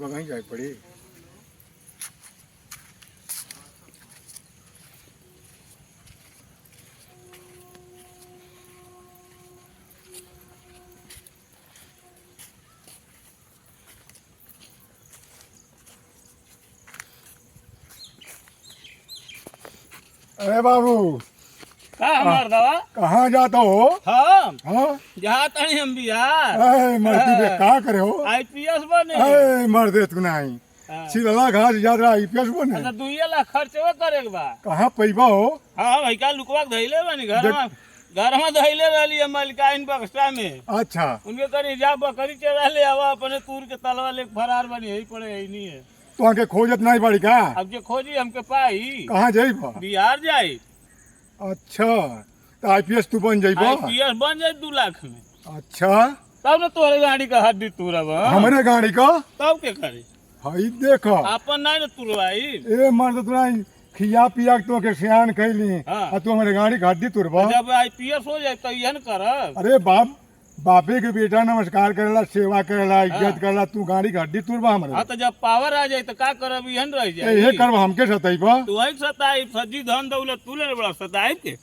कहीं जाए पड़ी। अरे बाबू का हमार दवा कहाँ जाता हो? हम हाँ जाता नहीं हम बिहार अरे मर्दी बे का करे हो? आईपीएस बने अरे मर्दे तू नहीं सिरला घास याद रहा आईपीएस बने। अच्छा 2 लाख खर्चवा करे के बा। कहाँ पैबा हो? हाँ भाई का लुकवा के धइले बनी घर में धइले रहली है मलिकाइन बक्सा में। अच्छा उनके करी जा बकरी चरा ले आवा अपने तूर के तलवा ले फरार बनी यही पड़े यही नहीं है। तो आके खोजत नहीं पड़ी का? अब जो खोजी हमके पाई कहाँ जाइबा? बिहार जाई। अच्छा तो आईपीएस तू बन जाइबा? आईपीएस बन जाए 2 लाख में। अच्छा तब न तोहरे गाड़ी का हड्डी तूरब हमारे गाड़ी का तब के करे हई देखो अपन नहीं न तुरवाई। ए मर्द तू नहीं खिया पिया के तो के सियान कैली हाँ। और तू हमारे गाड़ी घाटी तुरबा। जब आईपीएस हो जाए तो यह न करब। अरे बापे के बेटा नमस्कार करेला सेवा करेला इज्जत करेला तू गाड़ी घाटी तुरबा हमारे। हाँ तो जब पावर आ जाए तो का करब यहन रह जाए। ये करब हमके सतैबा। तू वही सताई फजी धन दौलत तू ले बड़ा सताई के